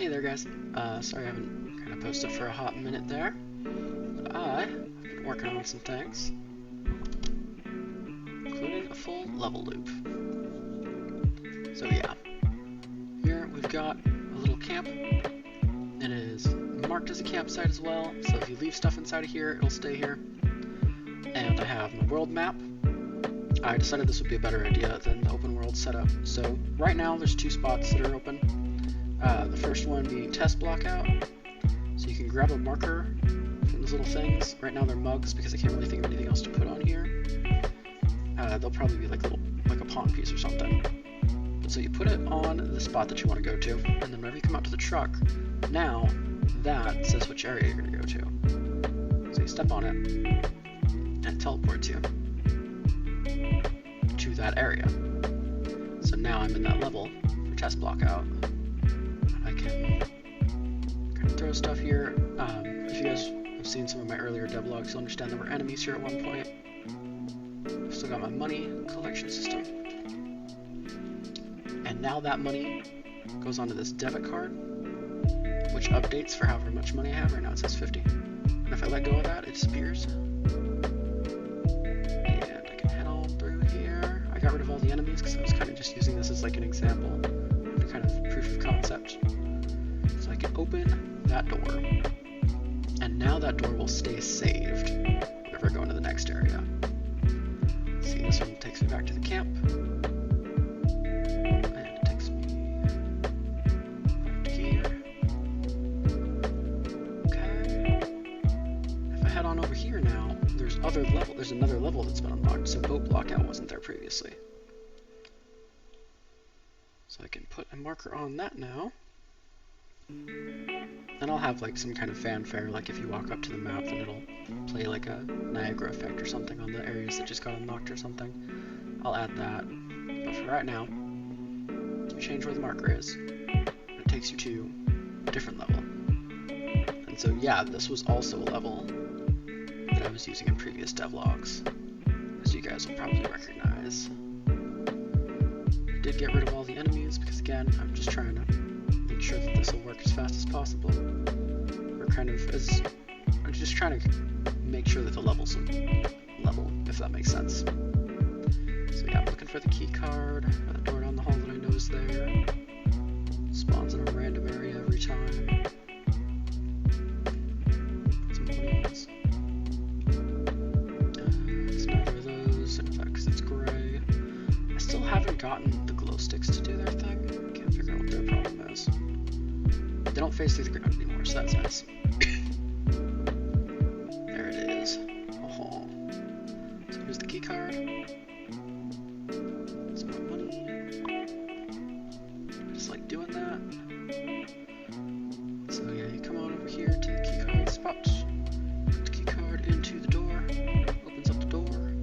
Hey there guys, sorry I haven't kind of posted for a hot minute there. I've been working on some things, including a full level loop. So yeah, here we've got a little camp. It is marked as a campsite as well, so if you leave stuff inside of here, it'll stay here. And I have my world map. I decided this would be a better idea than the open world setup. So right now there's two spots that are open. The first one being test block out. So you can grab a marker from those little things. Right now they're mugs because I can't really think of anything else to put on here. They'll probably be like a pawn piece or something. But so you put it on the spot that you want to go to, and then whenever you come out to the truck, now that says which area you're going to go to. So you step on it, and it teleports you to that area. So now I'm in that level for test block out. I can kind of throw stuff here. If you guys have seen some of my earlier devlogs, you'll understand there were enemies here at one point. I've still got my money collection system. And now that money goes onto this debit card, which updates for however much money I have. Right now it says 50. And if I let go of that, it disappears. And I can head on through here. I got rid of all the enemies because I was kind of just using this as like an example, the kind of proof of concept. So I can open that door, and now that door will stay saved whenever I go into the next area. See, this one takes me back to the camp, and it takes me back to here. Okay. If I head on over here now, there's another level that's been unlocked, so boat blockout wasn't there previously. So I can put a marker on that now. And I'll have like some kind of fanfare, like if you walk up to the map, then it'll play like a Niagara effect or something on the areas that just got unlocked or something. I'll add that. But for right now, you change where the marker is. It takes you to a different level. And so yeah, this was also a level that I was using in previous devlogs, as you guys will probably recognize. I did get rid of all the enemies because again, I'm just trying to make sure that this will work as fast as possible. I'm just trying to make sure that the levels level, if that makes sense. So yeah, I'm looking for the key card, or the door down the hall that I know is there. Spawns in a random area every time. Some monies. It's neither of those, in fact, because it's gray. I still haven't gotten the glow sticks to do their thing. I can't figure out what their problem is. They don't face through the ground anymore, so that's nice. There it is. Oh. So here's the key card. Some more money. I just like doing that. So yeah, you come on over here to the key card spot. Put the key card into the door. Opens up the door.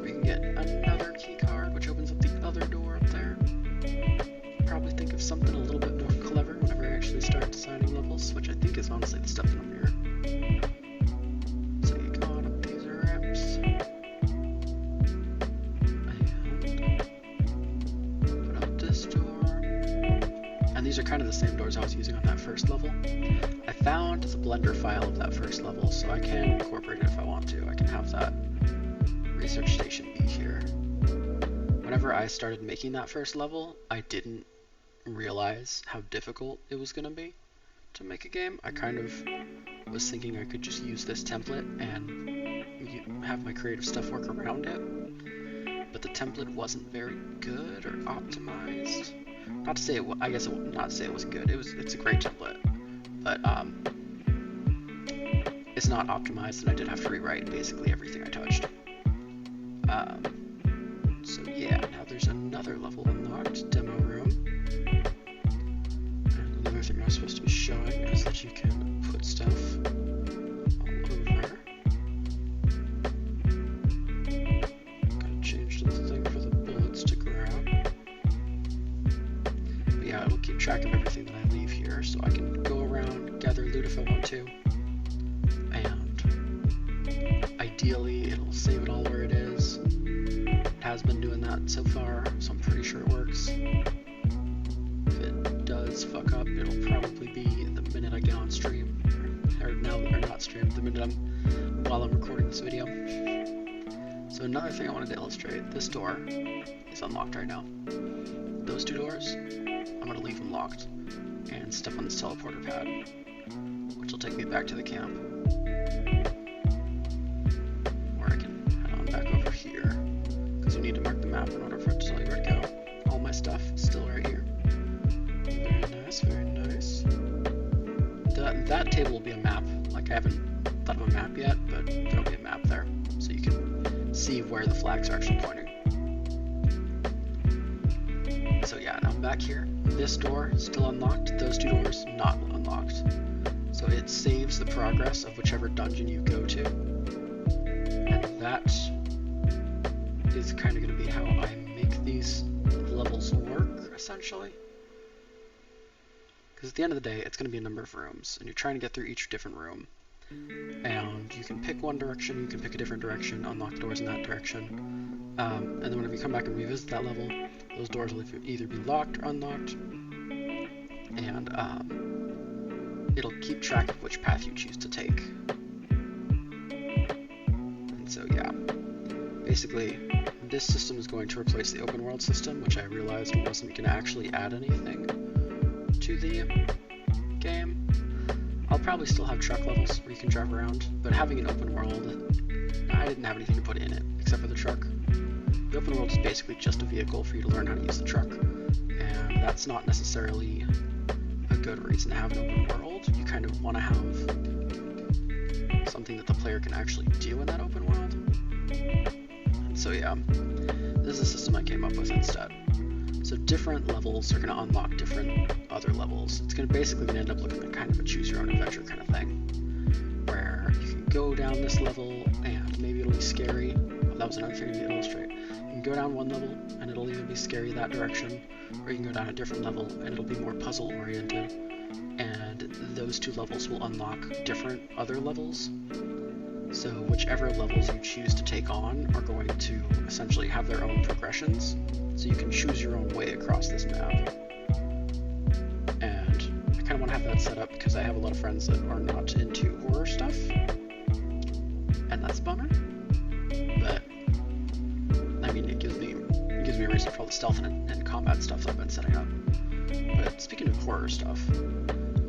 We can get another key card, which opens up the other door up there. Probably think of something a little bit more clever whenever I actually start designing levels, which I think is honestly the stuff that I'm here. So you go on up these ramps, and put up this door, and these are kind of the same doors I was using on that first level. I found the Blender file of that first level, so I can incorporate it if I want to. I can have that research station be here. Whenever I started making that first level, I didn't realize how difficult it was going to be to make a game. I kind of was thinking I could just use this template and have my creative stuff work around it, but the template wasn't very good or optimized. Not to say it wasn't good. It's a great template, but it's not optimized, and I did have to rewrite basically everything I touched. So yeah, now there's another level unlocked, demo room. And another thing I was supposed to be showing is that you can put stuff all over. Gotta change the thing for the bullets to grab. But yeah, it'll keep track of everything that I leave here, so I can go around, gather loot if I want to. And ideally, it'll save it all where it is. Has been doing that so far, so I'm pretty sure it works. If it does fuck up, it'll I get on stream, or not stream, the minute while I'm recording this video. So another thing I wanted to illustrate, this door is unlocked right now. Those two doors, I'm going to leave them locked and step on this teleporter pad, which will take me back to the camp. Or I can head on back over here, because you need to mark the map in order for it to tell you where to go. All my stuff is still right here. Very nice, very nice. That table will be a map. Like, I haven't thought of a map yet, but there'll be a map there, so you can see where the flags are actually pointing. So yeah, now I'm back here. This door is still unlocked, those two doors not unlocked. So it saves the progress of whichever dungeon you go to. And that is kind of going to be how I make these levels work, essentially. Because at the end of the day, it's going to be a number of rooms, and you're trying to get through each different room. And you can pick one direction, you can pick a different direction, unlock the doors in that direction. And then whenever you come back and revisit that level, those doors will either be locked or unlocked. And it'll keep track of which path you choose to take. And so yeah, basically this system is going to replace the open world system, which I realized wasn't going to actually add anything to the game. I'll probably still have truck levels where you can drive around, but having an open world, I didn't have anything to put in it except for the truck. The open world is basically just a vehicle for you to learn how to use the truck, and that's not necessarily a good reason to have an open world. You kind of want to have something that the player can actually do in that open world. And so yeah, this is a system I came up with instead. So different levels are going to unlock different other levels. It's going to basically end up looking like kind of a choose your own adventure kind of thing, where you can go down this level and maybe it'll be scary. Oh, that was another thing to illustrate. You can go down one level and it'll either be scary that direction, or you can go down a different level and it'll be more puzzle oriented, and those two levels will unlock different other levels. So whichever levels you choose to take on are going to essentially have their own progressions, so you can choose your own way across this map. And I kind of want to have that set up because I have a lot of friends that are not into horror stuff, and that's a bummer. But I mean, it gives me a reason for all the stealth and combat stuff that I've been setting up. But speaking of horror stuff,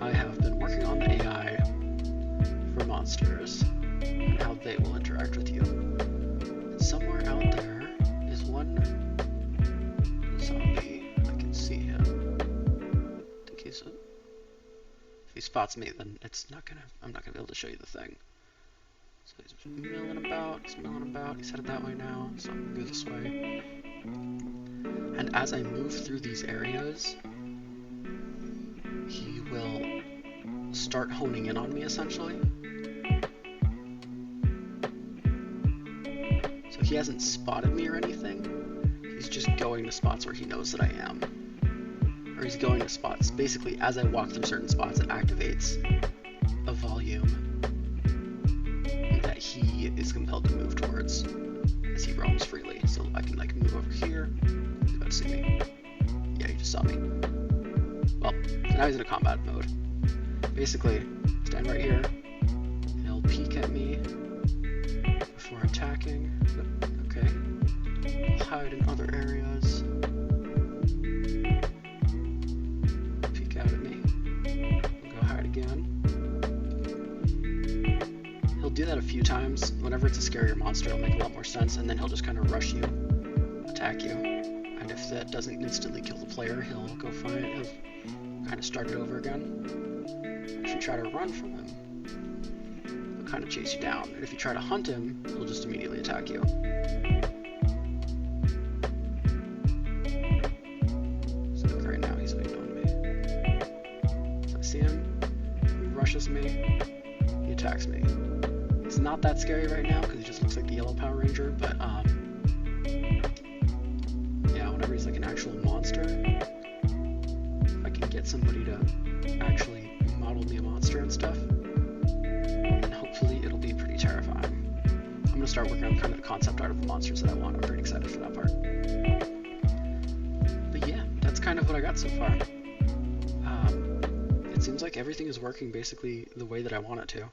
I have been working on the AI for monsters and how they will interact with you. And somewhere out there is one zombie. I can see him. I think if he spots me, then I'm not gonna be able to show you the thing. So he's milling about, he's headed that way now, so I'm gonna go this way. And as I move through these areas, he will start honing in on me, essentially. So he hasn't spotted me or anything, he's just going to spots where he knows that I am. Or he's going to spots. Basically, as I walk through certain spots, it activates a volume that he is compelled to move towards as he roams freely. So I can like move over here. He's about to see me. Yeah, he just saw me. Well, so now he's in a combat mode. Basically, stand right here. He'll peek at me before attacking. Okay. He'll hide in other areas. Peek out at me. He'll go hide again. He'll do that a few times. Whenever it's a scarier monster, it'll make a lot more sense, and then he'll just kind of rush you, attack you. And if that doesn't instantly kill the player, he'll go find it. He'll kind of start it over again. If you try to run from him, he'll kind of chase you down. And if you try to hunt him, he'll just immediately attack you. So right now he's waiting on me. So I see him, he rushes me, he attacks me. It's not that scary right now because he just looks like the yellow Power Ranger, but yeah, whenever he's like an actual monster, if I can get somebody to actually model me a monster and stuff, then hopefully it'll be pretty terrifying. I'm gonna start working on kind of the concept art of the monsters that I want. I'm pretty excited for that part. But yeah, that's kind of what I got so far. it seems like everything is working basically the way that I want it to.